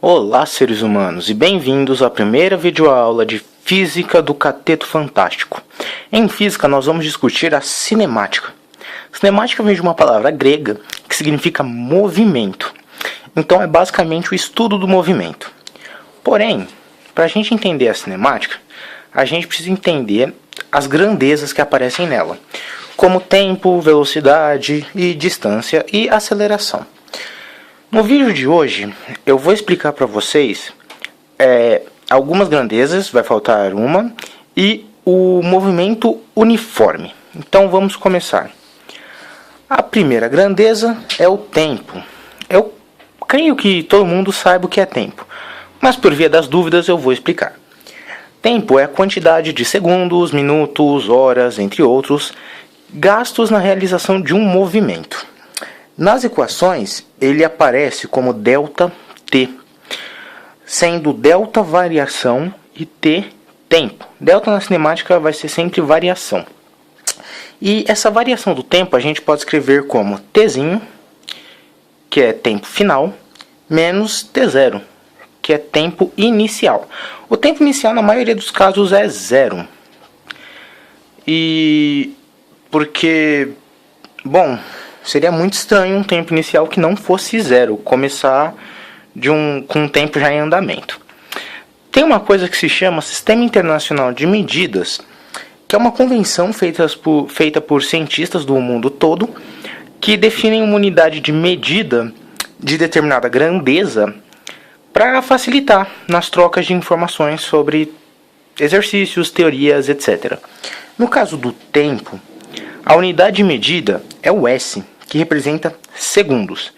Olá, seres humanos, e bem-vindos à primeira videoaula de Física do Cateto Fantástico. Em Física, nós vamos discutir a cinemática. Cinemática vem de uma palavra grega que significa movimento. Então, é basicamente o estudo do movimento. Porém, para a gente entender a cinemática, a gente precisa entender as grandezas que aparecem nela, como tempo, velocidade e distância e aceleração. No vídeo de hoje, eu vou explicar para vocês algumas grandezas, vai faltar uma, e o movimento uniforme. Então vamos começar. A primeira grandeza é o tempo. Eu creio que todo mundo saiba o que é tempo, mas por via das dúvidas eu vou explicar. Tempo é a quantidade de segundos, minutos, horas, entre outros, gastos na realização de um movimento. Nas equações, ele aparece como ΔT, sendo ΔT variação e T tempo. Delta na cinemática vai ser sempre variação. E essa variação do tempo a gente pode escrever como Tzinho, que é tempo final, menos T0, que é tempo inicial. O tempo inicial na maioria dos casos é zero. E porque, bom, seria muito estranho um tempo inicial que não fosse zero, começar com um tempo já em andamento. Tem uma coisa que se chama Sistema Internacional de Medidas, que é uma convenção feita por cientistas do mundo todo, que definem uma unidade de medida de determinada grandeza para facilitar nas trocas de informações sobre exercícios, teorias, etc. No caso do tempo, a unidade de medida é o S, que representa segundos.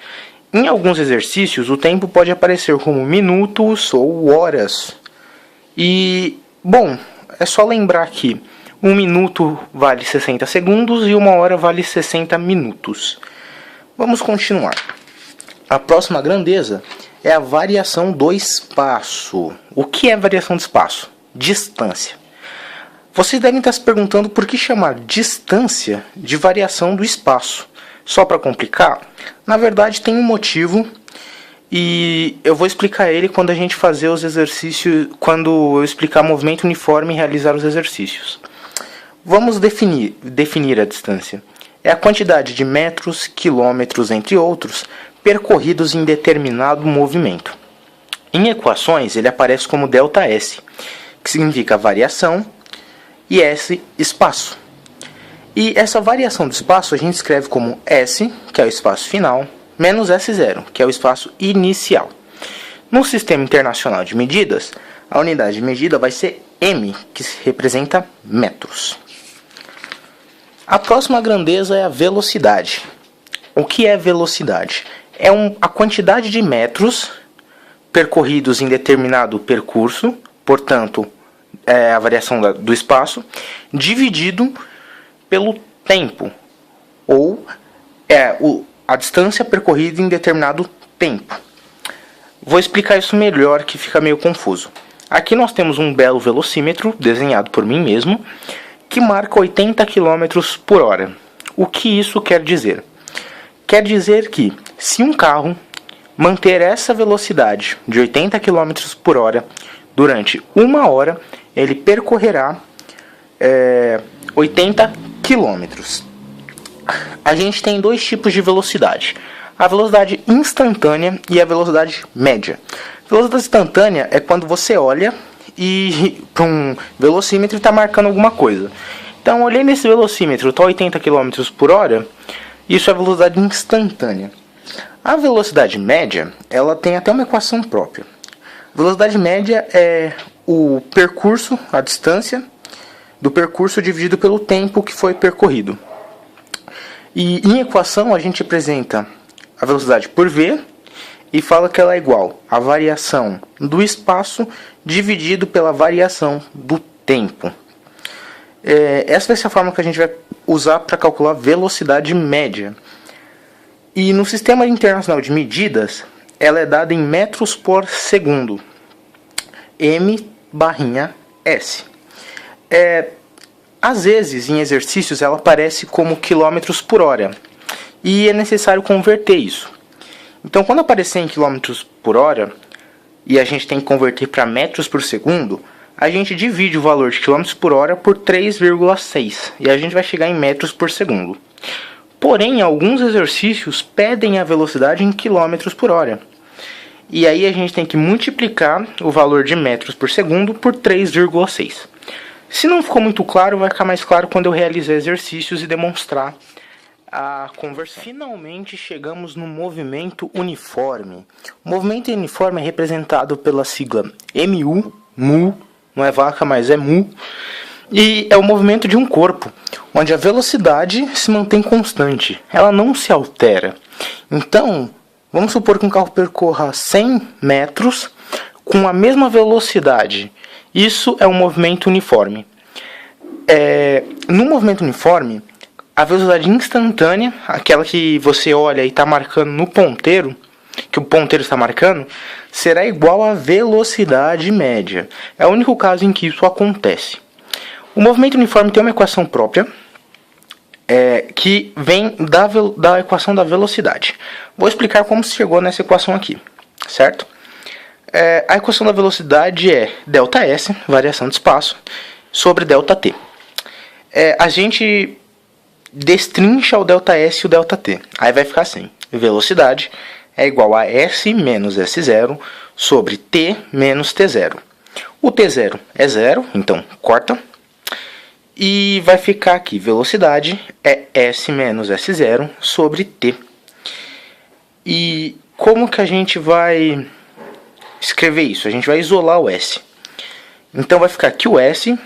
Em alguns exercícios, o tempo pode aparecer como minutos ou horas. E, bom, é só lembrar que 1 minuto vale 60 segundos e 1 hora vale 60 minutos. Vamos continuar. A próxima grandeza é a variação do espaço. O que é variação do espaço? Distância. Vocês devem estar se perguntando por que chamar distância de variação do espaço. Só para complicar, na verdade tem um motivo e eu vou explicar ele quando a gente fazer os exercícios, quando eu explicar movimento uniforme e realizar os exercícios. Vamos definir a distância. É a quantidade de metros, quilômetros, entre outros, percorridos em determinado movimento. Em equações, ele aparece como ΔS, que significa variação, e S, espaço. E essa variação do espaço a gente escreve como S, que é o espaço final, menos S0, que é o espaço inicial. No Sistema Internacional de Medidas, a unidade de medida vai ser M, que representa metros. A próxima grandeza é a velocidade. O que é velocidade? É a quantidade de metros percorridos em determinado percurso, portanto, é a variação do espaço, dividido pelo tempo, ou a distância percorrida em determinado tempo. Vou explicar isso melhor, que fica meio confuso. Aqui nós temos um belo velocímetro, desenhado por mim mesmo, que marca 80 km por hora. O que isso quer dizer? Quer dizer que, se um carro manter essa velocidade de 80 km por hora durante 1 hora, ele percorrerá 80 quilômetros. A gente tem dois tipos de velocidade: a velocidade instantânea e a velocidade média. A velocidade instantânea é quando você olha e para um velocímetro está marcando alguma coisa. Então, olhei nesse velocímetro, está 80 km por hora, isso é a velocidade instantânea. A velocidade média, ela tem até uma equação própria. A velocidade média é o percurso, a distância do percurso dividido pelo tempo que foi percorrido. E em equação a gente apresenta a velocidade por V e fala que ela é igual à variação do espaço dividido pela variação do tempo. Essa vai ser a forma que a gente vai usar para calcular a velocidade média. E no Sistema Internacional de Medidas, ela é dada em metros por segundo. M/S. Às vezes, em exercícios, ela aparece como quilômetros por hora. E é necessário converter isso. Então, quando aparecer em quilômetros por hora, e a gente tem que converter para metros por segundo, a gente divide o valor de quilômetros por hora por 3,6 e a gente vai chegar em metros por segundo. Porém, alguns exercícios pedem a velocidade em quilômetros por hora. E aí a gente tem que multiplicar o valor de metros por segundo por 3,6. Se não ficou muito claro, vai ficar mais claro quando eu realizar exercícios e demonstrar a conversão. Finalmente chegamos no movimento uniforme. O movimento uniforme é representado pela sigla MU, mu, não é vaca, mas é mu, e é o movimento de um corpo, onde a velocidade se mantém constante, ela não se altera. Então, vamos supor que um carro percorra 100 metros com a mesma velocidade. Isso é um movimento uniforme. No movimento uniforme, a velocidade instantânea, aquela que você olha e está marcando no ponteiro, que o ponteiro está marcando, será igual à velocidade média. É o único caso em que isso acontece. O movimento uniforme tem uma equação própria, que vem da equação da velocidade. Vou explicar como se chegou nessa equação aqui, certo? A equação da velocidade é ΔS, variação de espaço, sobre ΔT. A gente destrincha o ΔS e o ΔT. Aí vai ficar assim: velocidade é igual a S menos S0 sobre T menos T0. O T0 é 0, então corta. E vai ficar aqui, velocidade é S menos S0 sobre T. E como que a gente vai escrever isso? A gente vai isolar o S. Então vai ficar que o S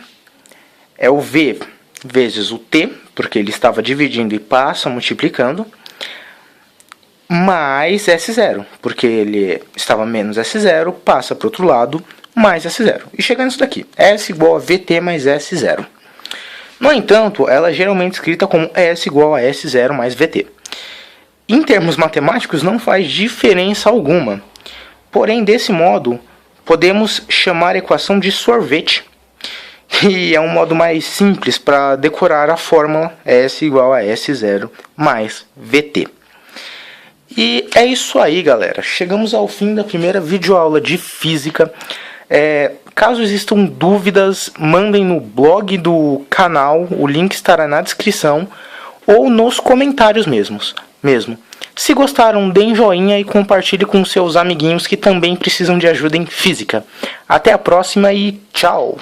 é o V vezes o T, porque ele estava dividindo e passa multiplicando, mais S0, porque ele estava menos S0, passa para o outro lado, mais S0. E chega nisso daqui, S igual a VT mais S0. No entanto, ela é geralmente escrita como S igual a S0 mais VT. Em termos matemáticos, não faz diferença alguma. Porém, desse modo, podemos chamar a equação de sorvete. E é um modo mais simples para decorar a fórmula S igual a S0 mais VT. E é isso aí, galera. Chegamos ao fim da primeira videoaula de física. Caso existam dúvidas, mandem no blog do canal, o link estará na descrição, ou nos comentários mesmo. Se gostaram, deem joinha e compartilhe com seus amiguinhos que também precisam de ajuda em física. Até a próxima e tchau!